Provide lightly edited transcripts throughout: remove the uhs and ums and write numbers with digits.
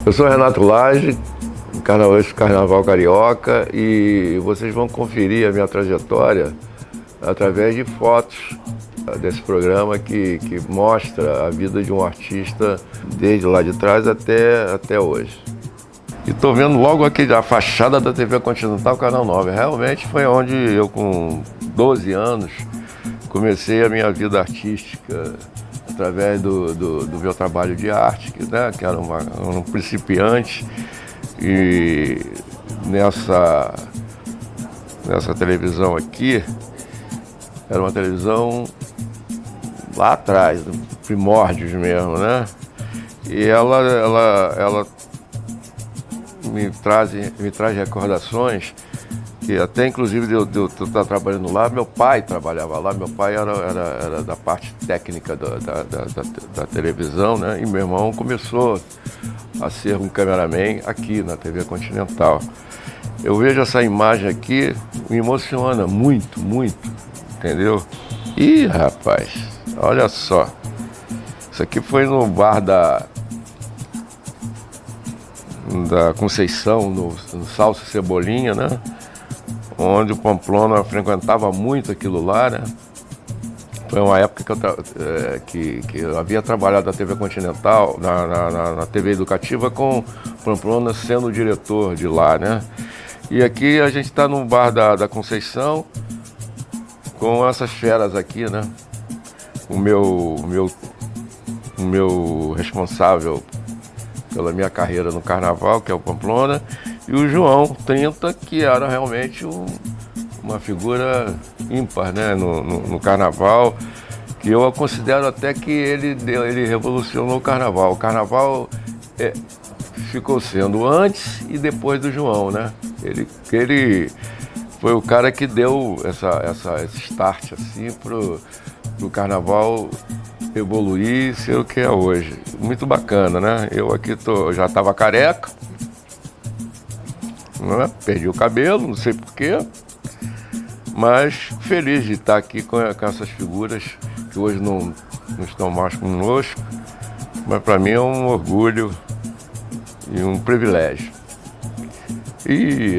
Eu sou Renato Lage, Carnaval Carioca, e vocês vão conferir a minha trajetória através de fotos desse programa que mostra a vida de um artista desde lá de trás até hoje. E estou vendo logo aqui a fachada da TV Continental, Canal 9. Realmente foi onde eu, com 12 anos, comecei a minha vida artística através do meu trabalho de arte, que era um principiante. E nessa televisão aqui, era uma televisão lá atrás, primórdios mesmo, né? E ela me traz recordações que até inclusive de eu estar trabalhando lá, meu pai trabalhava lá, meu pai era da parte técnica da televisão, né? E meu irmão começou a ser um cameraman aqui na TV Continental. Eu vejo essa imagem aqui, me emociona muito, muito, entendeu? Ih, rapaz, olha só, isso aqui foi no bar da Conceição, no Salsa e Cebolinha, né? Onde o Pamplona frequentava muito aquilo lá, né? Foi uma época que eu havia trabalhado na TV Continental, na TV Educativa, com o Pamplona sendo o diretor de lá, né? E aqui a gente está no bar da Conceição, com essas feras aqui, né? O meu responsável pela minha carreira no Carnaval, que é o Pamplona, e o João 30, que era realmente uma figura ímpar, né, no Carnaval, que eu considero até que ele revolucionou o Carnaval. O Carnaval ficou sendo antes e depois do João, né? Ele foi o cara que deu esse start assim pro Carnaval evoluir e ser o que é hoje. Muito bacana, né? Eu aqui já estava careca, né? Perdi o cabelo, não sei porquê, mas feliz de estar aqui com essas figuras que hoje não estão mais conosco, mas para mim é um orgulho e um privilégio. E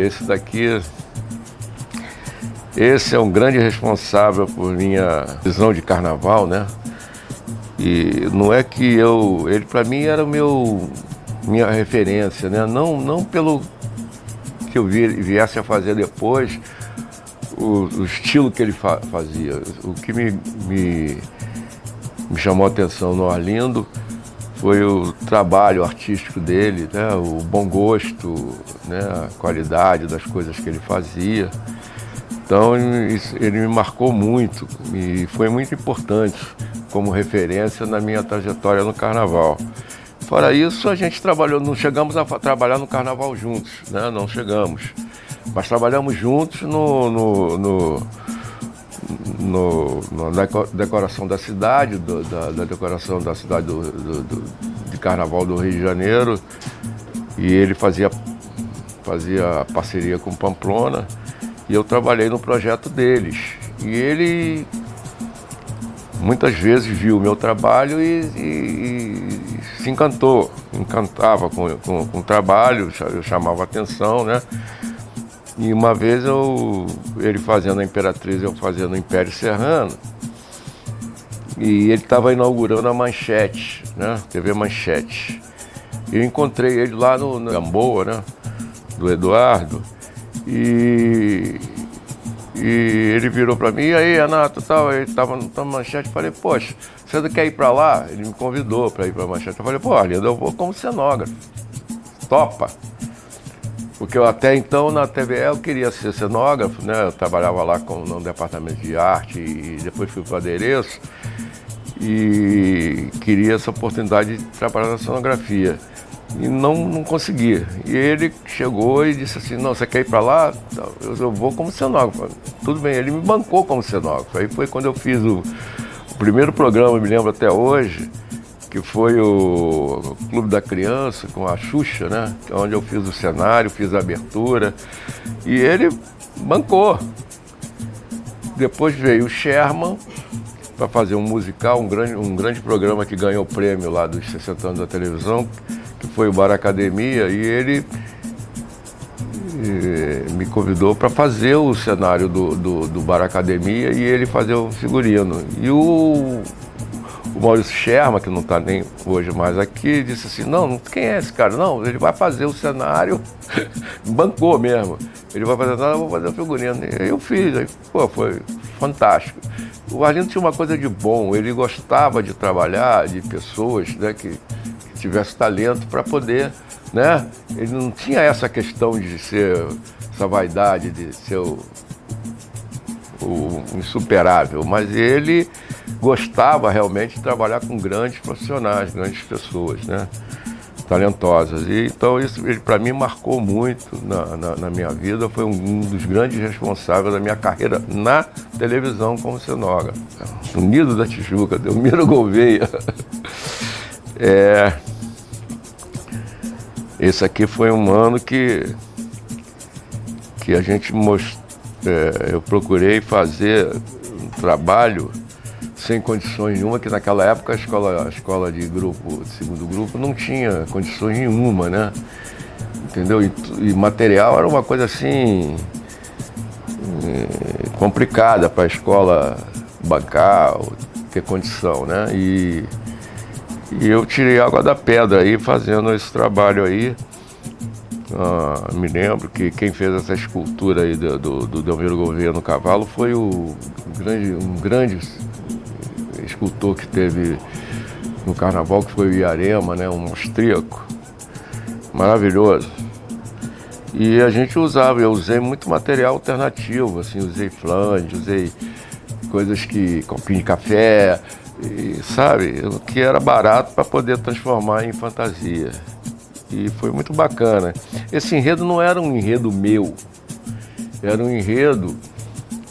esse é um grande responsável por minha visão de carnaval, né? E não é que ele para mim era minha referência, né? Não pelo que eu viesse a fazer depois, o estilo que ele fazia. O que me chamou a atenção no Arlindo foi o trabalho artístico dele, né? O bom gosto, né? A qualidade das coisas que ele fazia. Então ele me marcou muito e foi muito importante como referência na minha trajetória no Carnaval. Fora isso, a gente trabalhou, não chegamos a trabalhar no Carnaval juntos, né? Não chegamos, mas trabalhamos juntos na decoração da cidade, da decoração da cidade de Carnaval do Rio de Janeiro, e ele fazia parceria com Pamplona, e eu trabalhei no projeto deles. E ele muitas vezes viu o meu trabalho e se encantava com o trabalho, eu chamava atenção, né? E uma vez ele fazendo a Imperatriz, eu fazendo o Império Serrano, e ele estava inaugurando a Manchete, né? TV Manchete. Eu encontrei ele lá no Gamboa, né? Do Eduardo, e ele virou para mim: e aí, Renato, tal, ele estava na Manchete. Falei: poxa, você não quer ir para lá? Ele me convidou para ir para a Manchete. Eu falei: pô, Arlindo, eu vou como cenógrafo, topa? Porque eu até então na TVE eu queria ser cenógrafo, né? Eu trabalhava lá no departamento de arte e depois fui para o adereço e queria essa oportunidade de trabalhar na cenografia. E não conseguia. E ele chegou e disse assim: não, você quer ir para lá? Eu vou como cenógrafo. Tudo bem, ele me bancou como cenógrafo. Aí foi quando eu fiz o primeiro programa, eu me lembro até hoje, que foi o Clube da Criança, com a Xuxa, né? Onde eu fiz o cenário, fiz a abertura, e ele bancou. Depois veio o Sherman para fazer um musical, um grande programa que ganhou o prêmio lá dos 60 anos da televisão, que foi o Bar Academia, e ele me convidou para fazer o cenário do Bar Academia e ele fazer o figurino. E o Maurício Sherman, que não está nem hoje mais aqui, disse assim, não, quem é esse cara? Não, ele vai fazer o cenário, bancou mesmo. Ele vai fazer nada, eu vou fazer o figurino. E aí eu fiz, aí, pô, foi fantástico. O Arlindo tinha uma coisa de bom, ele gostava de trabalhar, de pessoas, né, que tivesse talento para poder, né? Ele não tinha essa questão de ser, essa vaidade de ser o insuperável, mas ele gostava realmente de trabalhar com grandes profissionais, grandes pessoas, né? Talentosas. E então isso para mim marcou muito na minha vida, foi um dos grandes responsáveis da minha carreira na televisão como cenógrafo. No Nido da Tijuca, Delmiro Gouveia. Esse aqui foi um ano que a gente eu procurei fazer um trabalho sem condições nenhuma, que naquela época a escola de grupo, de segundo grupo, não tinha condições nenhuma, né? Entendeu? E material era uma coisa assim complicada para a escola bancar, ter condição, né? E eu tirei água da pedra aí fazendo esse trabalho aí. Me lembro que quem fez essa escultura aí do Delmiro Gouveia no cavalo foi um grande escultor que teve no carnaval, que foi o Iarema, né? Um austríaco maravilhoso. E eu usei muito material alternativo, assim, usei flange, usei coisas copinho de café, sabe, o que era barato para poder transformar em fantasia. E foi muito bacana. Esse enredo não era um enredo meu, era um enredo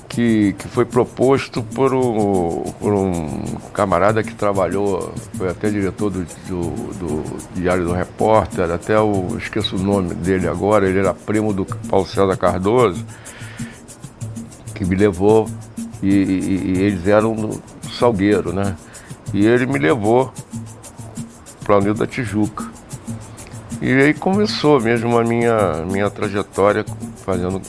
que foi proposto por um camarada que trabalhou, foi até diretor do Diário do Repórter, esqueço o nome dele agora, ele era primo do Paulo César Cardoso, que me levou, e eles eram do Salgueiro, né? E ele me levou para o Nido da Tijuca. E aí começou mesmo a minha trajetória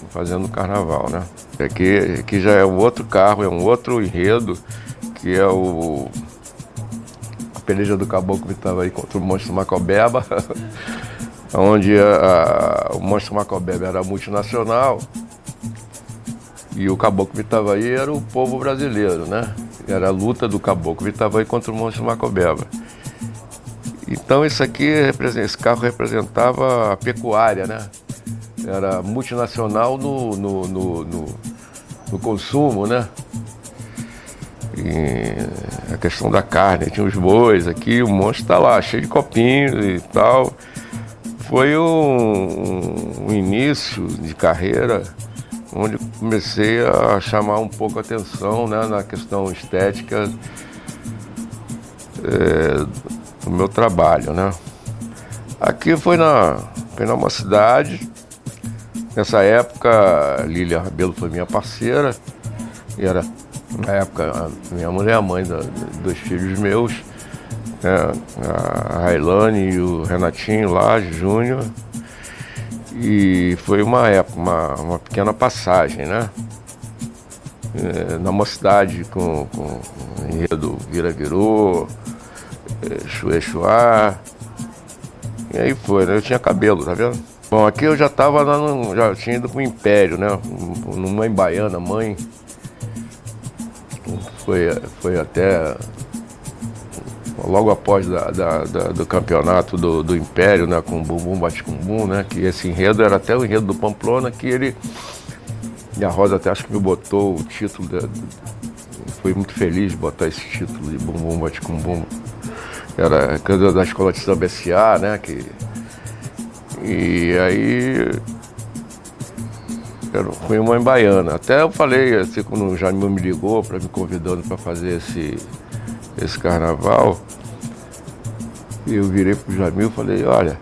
fazendo carnaval, né? Aqui já é um outro carro, é um outro enredo, que é a peleja do caboclo que estava aí contra o monstro Macobeba, onde o monstro Macobeba era multinacional e o caboclo que estava aí era o povo brasileiro, né? Era a luta do caboclo que estava aí contra o monstro Macobeba. Então esse carro representava a pecuária, né? Era multinacional no consumo, né? E a questão da carne, tinha os bois aqui, o monstro está lá, cheio de copinhos e tal. Foi um início de carreira onde comecei a chamar um pouco a atenção, né, na questão estética do meu trabalho, né? Aqui foi na Mocidade. Nessa época, Lília Rabelo foi minha parceira, e era, na época, a minha mulher, a mãe dos filhos meus, né, a Railane e o Renatinho lá, Júnior, e foi uma pequena passagem, né? Na Mocidade, com enredo Vira-Virou, Chuê-Chuá, e aí foi, né? Eu tinha cabelo, tá vendo? Bom, aqui eu já tinha ido pro Império, né? No Mãe Baiana, mãe. Foi até logo após do campeonato do Império, né? Com Bumbum Bate Com Bum, né? Que esse enredo era até o enredo do Pamplona, e a Rosa até acho que me botou o título, foi muito feliz de botar esse título de Bumbum Bate Com Bum. Era coisa da escola de samba S.A., né? E aí fui uma Mãe Baiana. Até eu falei, assim, quando o Jamil me ligou me convidando para fazer esse carnaval, eu virei pro Jamil e falei, olha,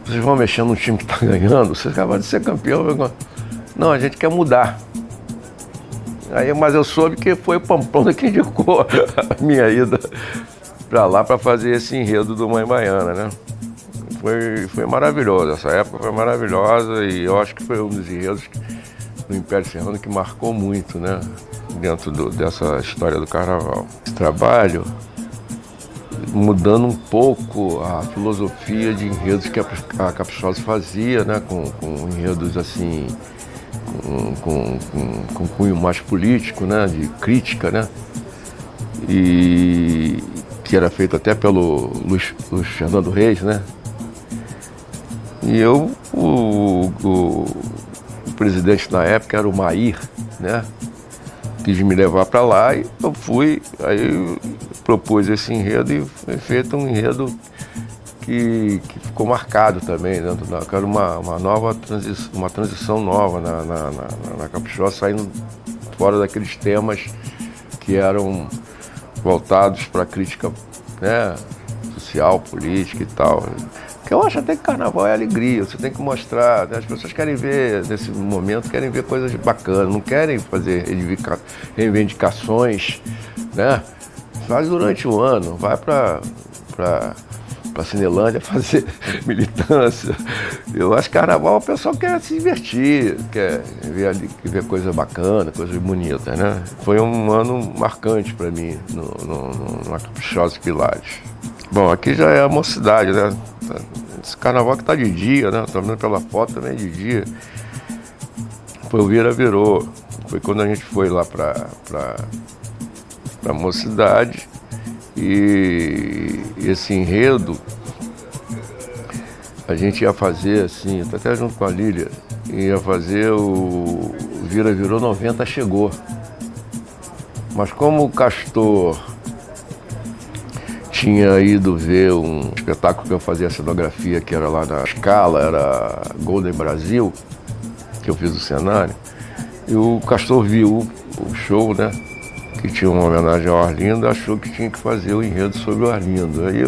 vocês vão mexer no time que está ganhando, vocês acabaram de ser campeão. Não, a gente quer mudar. Mas eu soube que foi o Pamplona que indicou a minha ida para lá para fazer esse enredo do Mãe Baiana, né? foi maravilhoso. Essa época foi maravilhosa e eu acho que foi um dos enredos do Império Serrano que marcou muito, né? Dentro dessa história do carnaval. Esse trabalho mudando um pouco a filosofia de enredos que a Caprichosa fazia, né? Com enredos assim, com cunho mais político, né? De crítica, né? E que era feito até pelo Luiz Fernando Reis, né? E o presidente na época era o Mair, né? Quis me levar para lá e eu fui, aí propus esse enredo e foi feito um enredo que ficou marcado também, né? Que era uma transição nova na Caprichosa, saindo fora daqueles temas que eram voltados para a crítica, né? Social, política e tal. Porque eu acho até que carnaval é alegria, você tem que mostrar, né? As pessoas querem ver, nesse momento, querem ver coisas bacanas, não querem fazer reivindicações, né? Faz durante o ano, vai para Cinelândia fazer militância. Eu acho que carnaval o pessoal quer se divertir, quer ver coisa bacana, coisas bonitas, né? Foi um ano marcante para mim na Caprichosa Pilares. Bom, aqui já é a mocidade, né? Esse carnaval que tá de dia, né? Tô vendo pela foto também de dia. Foi o virou. Foi quando a gente foi lá pra mocidade. E esse enredo a gente ia fazer assim, até junto com a Lília, ia fazer o virou 90 chegou. Mas como o Castor tinha ido ver um espetáculo que eu fazia a cenografia, que era lá na Scala, era Golden Brasil, que eu fiz o cenário, e o Castor viu o show, né? Que tinha uma homenagem ao Arlindo, achou que tinha que fazer o enredo sobre o Arlindo. Aí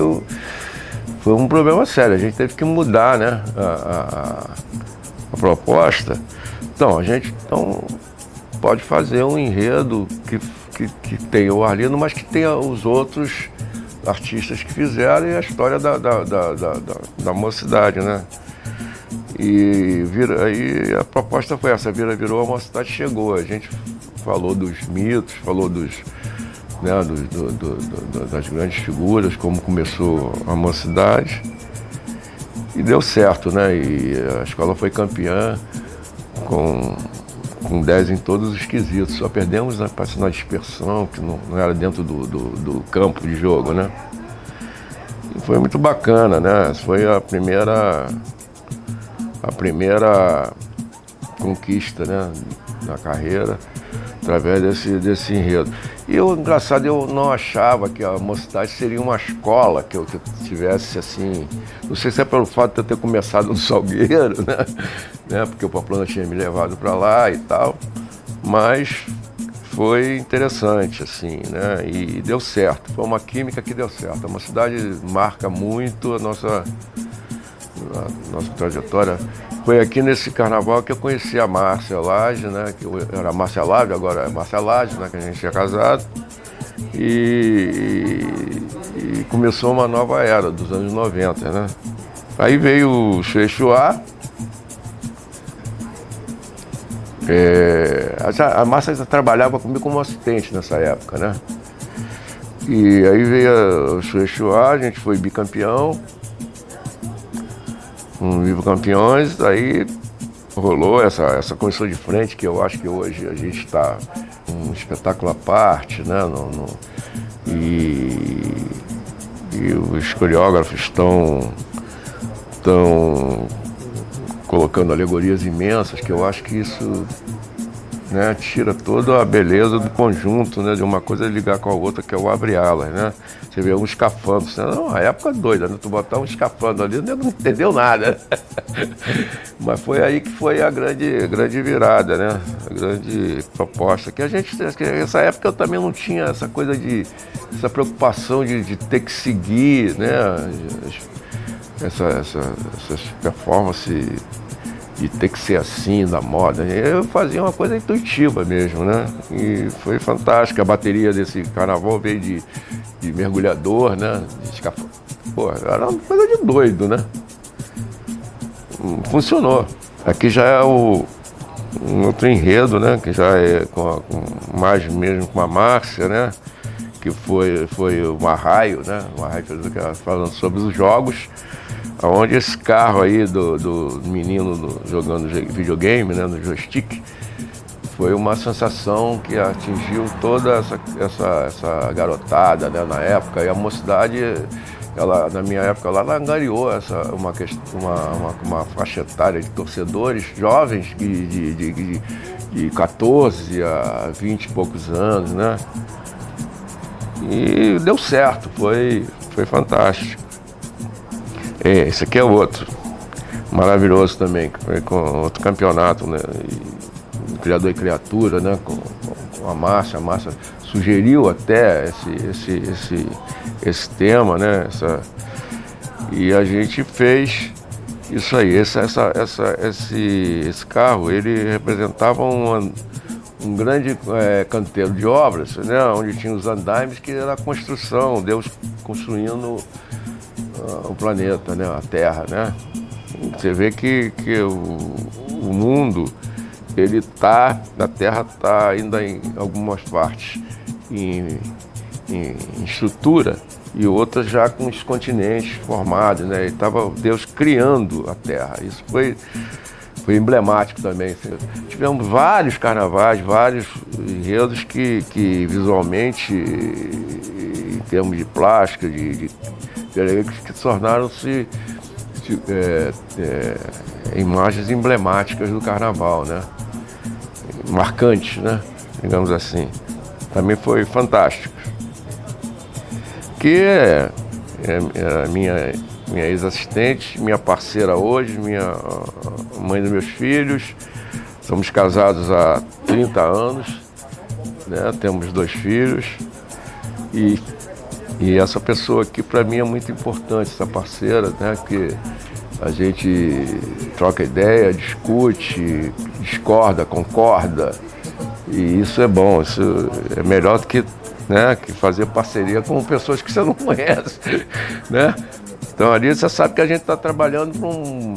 foi um problema sério, a gente teve que mudar, né, a proposta. Então, a gente pode fazer um enredo que tenha o Arlindo, mas que tenha os outros artistas que fizeram e a história da mocidade, né? E aí a proposta foi essa, virou, a mocidade chegou. A gente falou dos mitos, falou né, das grandes figuras, como começou a mocidade. E deu certo, né? E a escola foi campeã com 10 em todos os quesitos. Só perdemos na dispersão, que não era dentro do campo de jogo, né? E foi muito bacana, né? Foi a primeira conquista, né, da carreira, através desse enredo. E o engraçado, eu não achava que a mocidade seria uma escola que eu tivesse assim, não sei se é pelo fato de eu ter começado no Salgueiro, né, porque o Pamplona tinha me levado para lá e tal, mas foi interessante, assim, né, e deu certo, foi uma química que deu certo. A mocidade marca muito a nossa trajetória. Foi aqui nesse carnaval que eu conheci a Márcia Lage, né? Que era Márcia Lage, agora é Márcia Lage, né? Que a gente tinha casado. E começou uma nova era dos anos 90, né? Aí veio o Xuexuá. A Márcia trabalhava comigo como assistente nessa época, né? E aí veio o Xuexuá, a gente foi bicampeão. Um Vivo Campeões, aí rolou essa condição de frente, que eu acho que hoje a gente está um espetáculo à parte, né? E os coreógrafos estão colocando alegorias imensas, que eu acho que isso, né, tira toda a beleza do conjunto, né, de uma coisa ligar com a outra, que é o abre-alas, né? Você vê um escafando, a época doida, né? Tu botar um escafando ali, não entendeu nada. Mas foi aí que foi a grande virada, né? A grande proposta. Que nessa época eu também não tinha essa coisa essa preocupação de ter que seguir, né? Essas performances de ter que ser assim, da moda. Eu fazia uma coisa intuitiva mesmo, né? E foi fantástico. A bateria desse carnaval veio de mergulhador, né? De escafandro. Pô, era uma coisa de doido, né? funcionou. Aqui já é um outro enredo, né? Que já é mais mesmo com a Márcia, né? Que foi o Arraio, né? O Arraio falando sobre os jogos, onde esse carro aí do menino jogando videogame, né? No joystick, foi uma sensação que atingiu toda essa garotada, né? Na época, e a mocidade, na minha época, ela angariou uma faixa etária de torcedores jovens de 14 a 20 e poucos anos, né? E deu certo, foi fantástico. Esse aqui é outro, maravilhoso também, que foi com outro campeonato, né? Criador e Criatura, né? Com a Márcia. A Márcia sugeriu até esse tema, né? E a gente fez isso aí. Esse carro, ele representava um grande canteiro de obras, né? Onde tinha os andaimes, que era a construção, Deus construindo o planeta, né? A Terra, né? Você vê que o mundo, a Terra está ainda em algumas partes em estrutura e outras já com os continentes formados, né? E estava Deus criando a Terra. Isso foi emblemático também. Tivemos vários carnavais, vários enredos que visualmente, em termos de plástica, que tornaram-se imagens emblemáticas do carnaval, né? Marcantes, né? Digamos assim. Também foi fantástico. Que é a minha ex-assistente, minha parceira hoje, minha mãe dos meus filhos. Somos casados há 30 anos, né? Temos 2 filhos. E essa pessoa aqui para mim é muito importante, essa parceira, né? Que a gente troca ideia, discute, discorda, concorda. E isso é bom, isso é melhor do que, né, que fazer parceria com pessoas que você não conhece, né? Então ali você sabe que a gente está trabalhando para um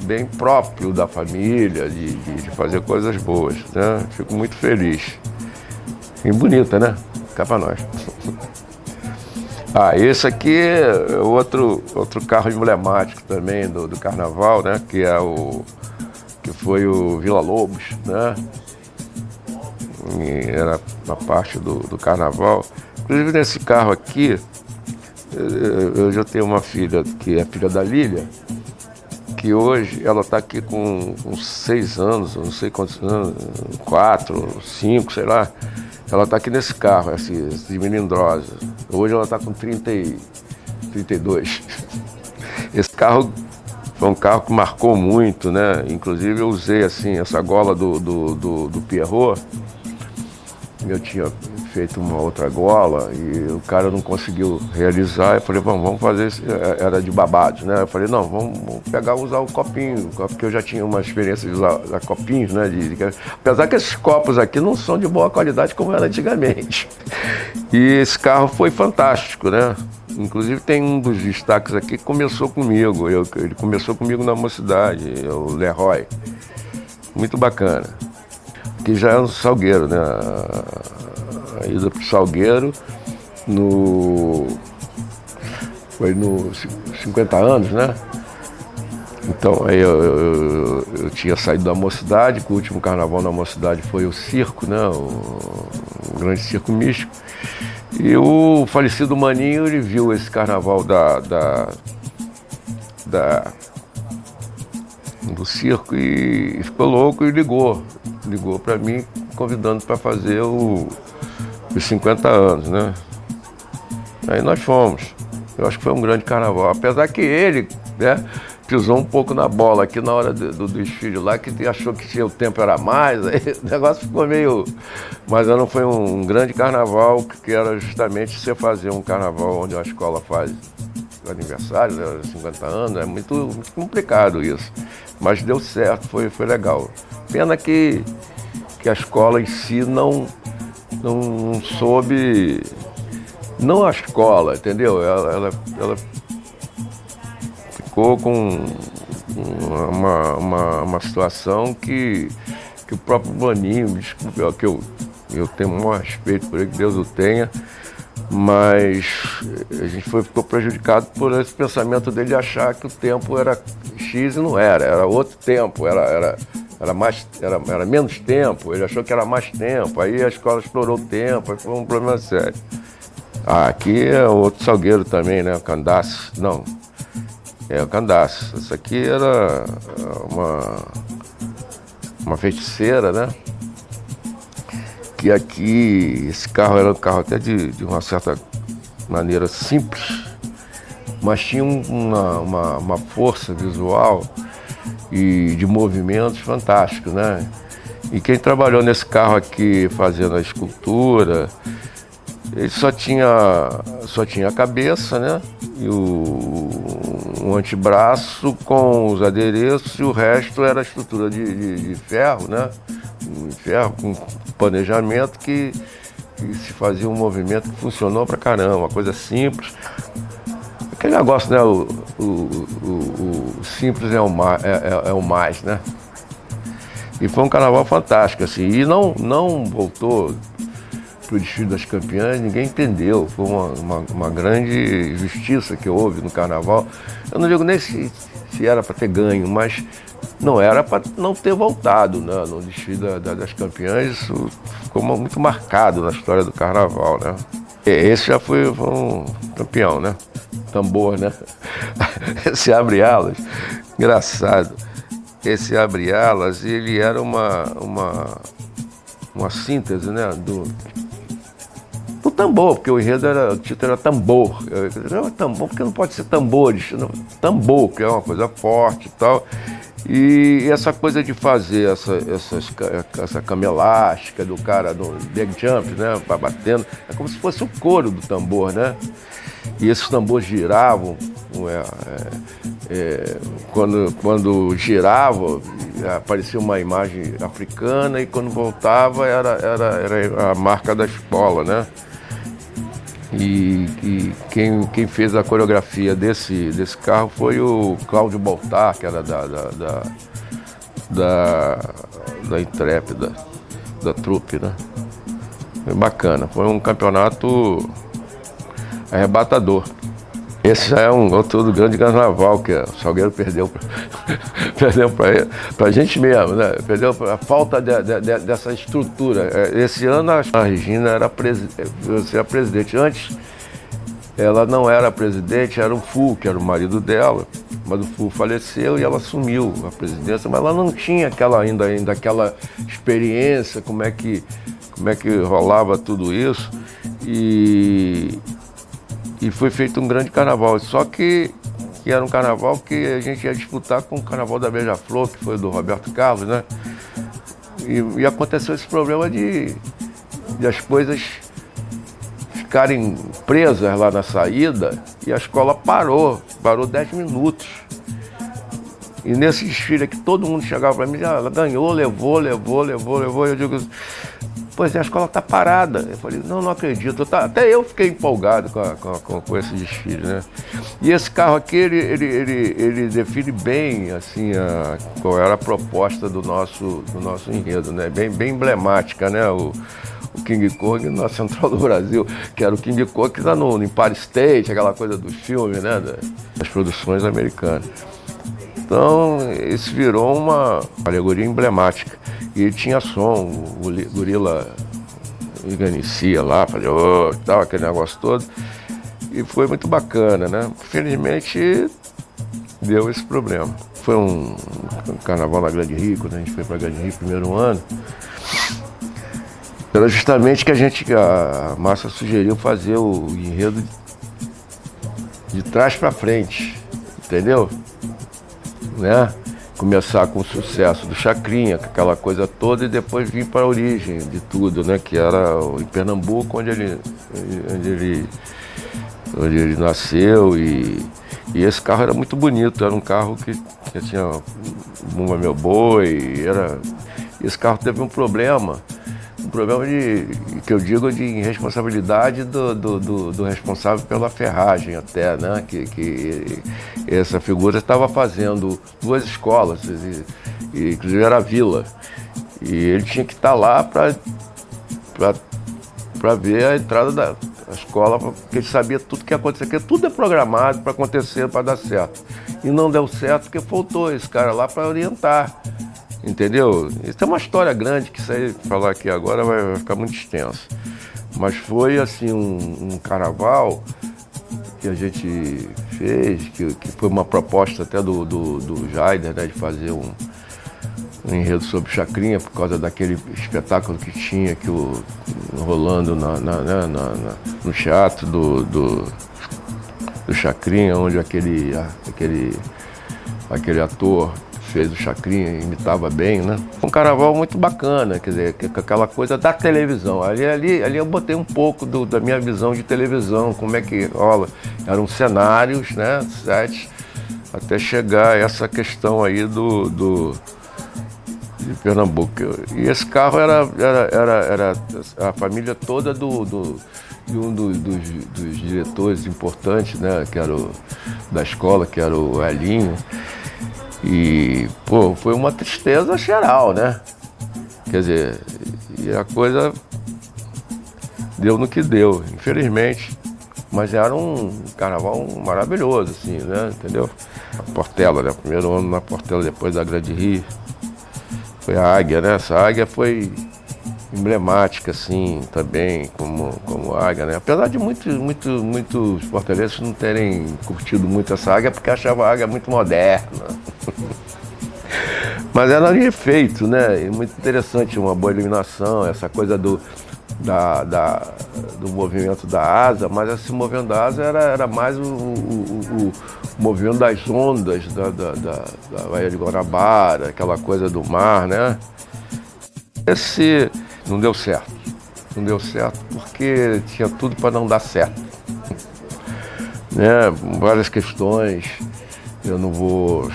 bem próprio da família, de fazer coisas boas, né? Fico muito feliz. E bonita, né? Cá para nós. Esse aqui é outro carro emblemático também do carnaval, né? Que foi o Vila Lobos, né? E era uma parte do carnaval. Inclusive nesse carro aqui, eu já tenho uma filha que é filha da Lília, que hoje ela está aqui com 6 anos, não sei quantos anos, 4, 5, sei lá. Ela está aqui nesse carro, esse melindrosa. Hoje ela está com 32. Esse carro foi um carro que marcou muito, né? Inclusive eu usei assim, essa gola do Pierrot. Eu tinha feito uma outra gola e o cara não conseguiu realizar. Eu falei, vamos fazer isso. Era de babados, né? Eu falei, não, vamos usar o copinho, porque eu já tinha uma experiência de usar copinhos, né? Apesar que esses copos aqui não são de boa qualidade como era antigamente. E esse carro foi fantástico, né? Inclusive tem um dos destaques aqui que começou comigo. Ele começou comigo na mocidade, o Leroy. Muito bacana. Que já é no Salgueiro, né? A ida pro Salgueiro foi no 50 anos, né? Então aí eu tinha saído da mocidade, que o último carnaval na mocidade foi o circo, né? O grande circo místico. E o falecido Maninho, ele viu esse carnaval do circo e ficou louco e ligou para mim, convidando para fazer os 50 anos, né? Aí nós fomos. Eu acho que foi um grande carnaval. Apesar que ele, né, pisou um pouco na bola aqui na hora do desfile lá, que achou que o tempo era mais, aí o negócio ficou meio... Mas não foi um grande carnaval, que era justamente você fazer um carnaval onde a escola faz aniversário, né, 50 anos, é muito complicado isso. Mas deu certo, foi legal. Pena que a escola em si não soube, não a escola, entendeu? Ela ficou com uma situação que o próprio Boninho, desculpa, que eu tenho o maior respeito por ele, que Deus o tenha, mas a gente ficou prejudicado por esse pensamento dele de achar que o tempo era X e não era outro tempo, era menos tempo, ele achou que era mais tempo, aí a escola explorou o tempo, aí foi um problema sério. Aqui é outro Salgueiro também, né, o Candaço, não, o Candaço, essa aqui era uma feiticeira, né? Que aqui, esse carro era um carro até de uma certa maneira simples, mas tinha uma força visual e de movimentos fantásticos, né? E quem trabalhou nesse carro aqui fazendo a escultura, ele só tinha a cabeça, né? E um antebraço com os adereços, e o resto era estrutura de ferro, né? Ferro com planejamento que se fazia um movimento que funcionou pra caramba, uma coisa simples. Aquele negócio, né? O simples é o mais, né? E foi um carnaval fantástico, assim, e não voltou pro desfile das campeãs, ninguém entendeu. Foi uma grande injustiça que houve no carnaval. Eu não digo nem se era para ter ganho, mas não era para não ter voltado, né? No desfile das campeãs. Isso ficou muito marcado na história do carnaval, né? Esse já foi um campeão, né? Tambor, né? Esse abre-alas, engraçado. Esse abre-alas, ele era uma síntese, né? Do tambor, porque o título era tambor. Tambor, porque não pode ser tambores, não, tambor, que é uma coisa forte e tal. E essa coisa de fazer essa cama elástica do cara, do leg jump, né, batendo, é como se fosse o couro do tambor, né? E esses tambores giravam, quando girava, aparecia uma imagem africana, e quando voltava era a marca da escola, né? E quem fez a coreografia desse carro foi o Cláudio Baltar, que era da Intrépida, da trupe, né? Foi bacana, foi um campeonato arrebatador. Esse já é um outro grande carnaval que o Salgueiro perdeu pra gente mesmo, né? Perdeu a falta dessa estrutura. Esse ano a Regina era presidente. Antes ela não era presidente, era o Fu, que era o marido dela, mas o Fu faleceu e ela assumiu a presidência, mas ela não tinha ainda aquela experiência, como é que rolava tudo isso. E foi feito um grande carnaval, só que era um carnaval que a gente ia disputar com o carnaval da Beija-Flor, que foi do Roberto Carlos, né? E aconteceu esse problema de as coisas ficarem presas lá na saída, e a escola parou 10 minutos. E nesse desfile aqui, todo mundo chegava para mim, ela ganhou, levou, eu digo, pois é, a escola está parada. Eu falei, não acredito. Até eu fiquei empolgado com esse desfile, né? E esse carro aqui, ele define bem, assim, qual era a proposta do nosso enredo, né? Bem emblemática, né? O King Kong na Central do Brasil, que era o King Kong que está no Empire State, aquela coisa dos filmes, né? Das produções americanas. Então, isso virou uma alegoria emblemática. E tinha som, o gorila organicia lá, fazia tal, aquele negócio todo. E foi muito bacana, né? Felizmente, deu esse problema. Foi um carnaval na Grande Rio, quando a gente foi para Grande Rio, primeiro ano. Era justamente que a Márcia sugeriu fazer o enredo de trás para frente, entendeu? Né? Começar com o sucesso do Chacrinha, com aquela coisa toda, e depois vir para a origem de tudo, né? Que era em Pernambuco, onde ele nasceu, e esse carro era muito bonito, era um carro que tinha Bumba Meu Boi, esse carro teve um problema, um problema que eu digo de irresponsabilidade do responsável pela ferragem até, né? Que essa figura estava fazendo 2 escolas, e inclusive era a Vila. E ele tinha que estar lá para ver a entrada da escola, porque ele sabia tudo que ia acontecer, porque tudo é programado para acontecer, para dar certo. E não deu certo porque faltou esse cara lá para orientar, entendeu? Isso é uma história grande que se falar aqui agora vai ficar muito extenso. Mas foi assim um carnaval que a gente fez, que foi uma proposta até do Jaider, né, de fazer um enredo sobre Chacrinha, por causa daquele espetáculo que tinha rolando no teatro do Chacrinha, onde aquele ator fez o Chacrinha, imitava bem, né? Um carnaval muito bacana, quer dizer, aquela coisa da televisão. Ali eu botei um pouco da minha visão de televisão, como é que rola. Eram cenários, né, sets, até chegar a essa questão aí de Pernambuco. E esse carro era a família toda de um dos diretores importantes, né, que era da escola, que era o Elinho. E, pô, foi uma tristeza geral, né? Quer dizer, e a coisa deu no que deu, infelizmente. Mas era um carnaval maravilhoso, assim, né? Entendeu? A Portela, né? Primeiro ano na Portela, depois da Grande Rio. Foi a Águia, né? Essa Águia foi emblemática, assim, também, como Águia, né? Apesar de muitos portelenses não terem curtido muito essa Águia, porque achavam a Águia muito moderna. Mas era de efeito, né? E muito interessante, uma boa iluminação, essa coisa do movimento da asa, mas esse movimento da asa era mais o movimento das ondas da Baía de Guanabara, aquela coisa do mar, né? Esse não deu certo. Não deu certo porque tinha tudo para não dar certo. Né? Várias questões, eu não vou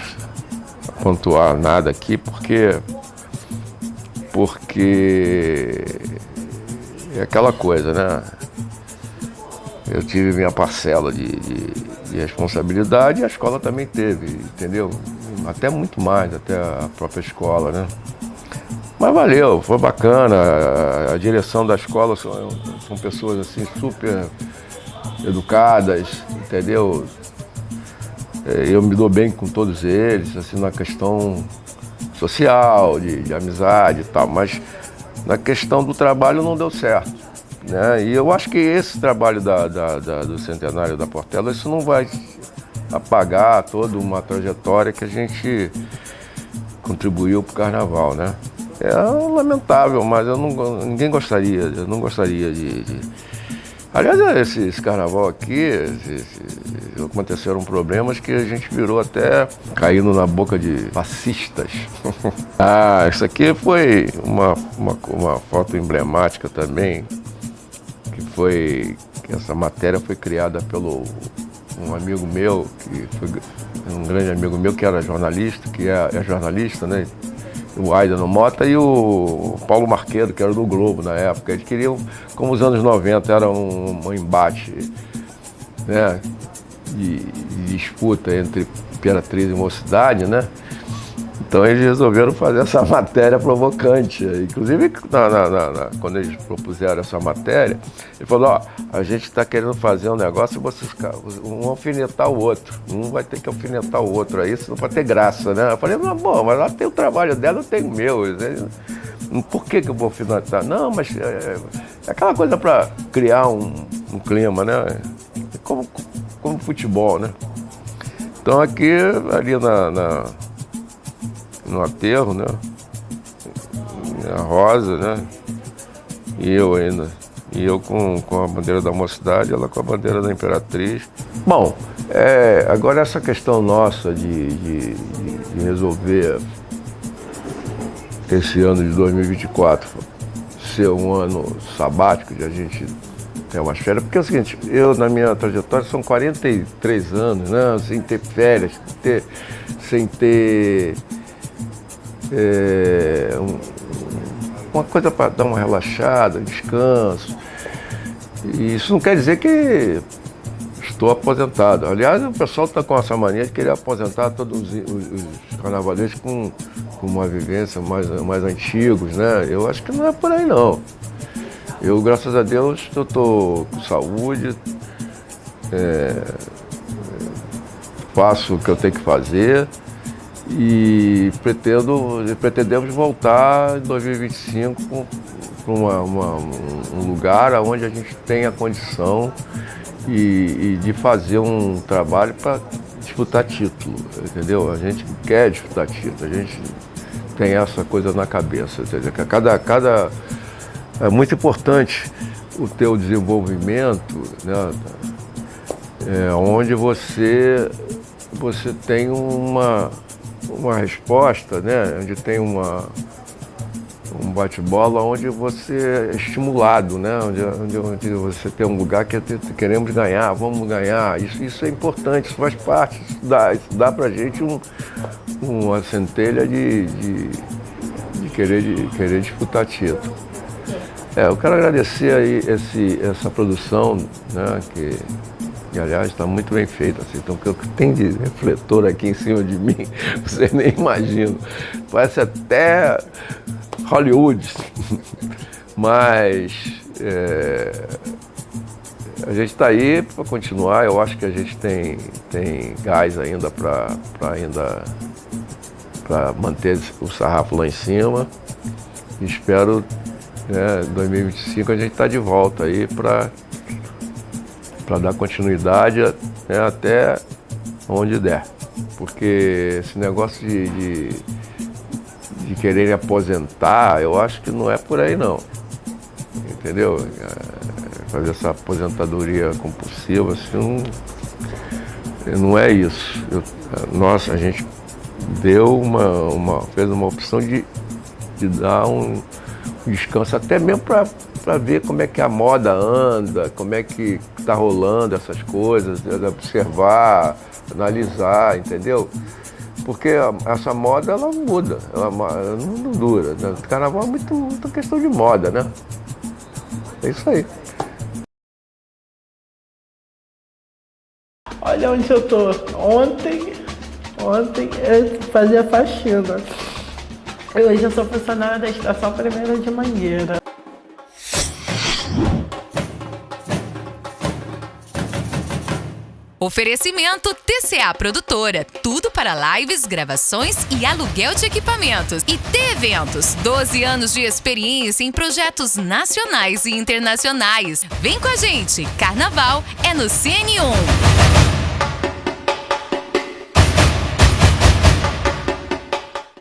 pontuar nada aqui porque é aquela coisa, né? Eu tive minha parcela de responsabilidade e a escola também teve, entendeu? Até muito mais, até a própria escola, né? Mas valeu, foi bacana. A direção da escola são pessoas assim super educadas, entendeu? Eu me dou bem com todos eles, assim, na questão social, de amizade e tal, mas na questão do trabalho não deu certo, né? E eu acho que esse trabalho do Centenário da Portela, isso não vai apagar toda uma trajetória que a gente contribuiu para o carnaval, né? É lamentável, mas eu não gostaria de... Aliás, esse carnaval aqui, aconteceram problemas que a gente virou até caindo na boca de fascistas. Isso aqui foi uma foto emblemática também, que essa matéria foi criada pelo um amigo meu, um grande amigo meu que era jornalista, que é jornalista, né? O Aidano Mota e o Paulo Marqueiro, que era do Globo na época. Eles queriam, como os anos 90, era um embate, né, de disputa entre Imperatriz e Mocidade, né? Então eles resolveram fazer essa matéria provocante. Inclusive, quando eles propuseram essa matéria, ele falou, ó, a gente está querendo fazer um negócio e vocês um alfinetar o outro. Um vai ter que alfinetar o outro aí, senão vai ter graça, né? Eu falei, não, bom, mas lá tem o trabalho dela, eu tenho o meu. Por que eu vou alfinetar? Não, mas é aquela coisa para criar um clima, né? Como futebol, né? Então aqui, ali no aterro, né? A Rosa, né? E eu com a bandeira da Mocidade, ela com a bandeira da Imperatriz. Bom, agora essa questão nossa de resolver esse ano de 2024 ser um ano sabático, de a gente ter umas férias, porque é o seguinte, eu na minha trajetória são 43 anos, né? Sem ter férias, sem ter uma coisa para dar uma relaxada, descanso. E isso não quer dizer que estou aposentado. Aliás, o pessoal está com essa mania de querer aposentar todos os carnavalescos com uma vivência mais antigos, né? Eu acho que não é por aí, não. Eu, graças a Deus, eu estou com saúde, faço o que eu tenho que fazer e pretendemos voltar em 2025 para um lugar onde a gente tenha condição e de fazer um trabalho para disputar título, entendeu? A gente quer disputar título, a gente tem essa coisa na cabeça, entendeu? É muito importante o teu desenvolvimento, né? Onde você tem uma resposta, né? Onde tem um bate-bola, onde você é estimulado, né? Onde você tem um lugar que queremos ganhar, vamos ganhar. Isso é importante, isso faz parte, isso dá pra gente uma centelha de querer disputar título. Eu quero agradecer aí essa produção, né? Que aliás está muito bem feita, assim. Então, o que tem de refletor aqui em cima de mim, vocês nem imaginam. Parece até Hollywood. Mas a gente está aí para continuar. Eu acho que a gente tem gás ainda para manter o sarrafo lá em cima. E espero, em 2025 a gente está de volta aí para dar continuidade, né, até onde der. Porque esse negócio de querer aposentar, eu acho que não é por aí não. Entendeu? Fazer essa aposentadoria compulsiva, assim, não é isso. A gente deu fez uma opção de dar um descanso, até mesmo para ver como é que a moda anda, como é que está rolando essas coisas, observar, analisar, entendeu? Porque essa moda, ela muda, ela não dura. Né? O carnaval é muito questão de moda, né? É isso aí. Olha onde eu tô. Ontem eu fazia faxina. Hoje eu sou funcionária da Estação Primeira de Mangueira. Oferecimento TCA Produtora, tudo para lives, gravações e aluguel de equipamentos. E T-Eventos, 12 anos de experiência em projetos nacionais e internacionais. Vem com a gente, Carnaval é no CN1.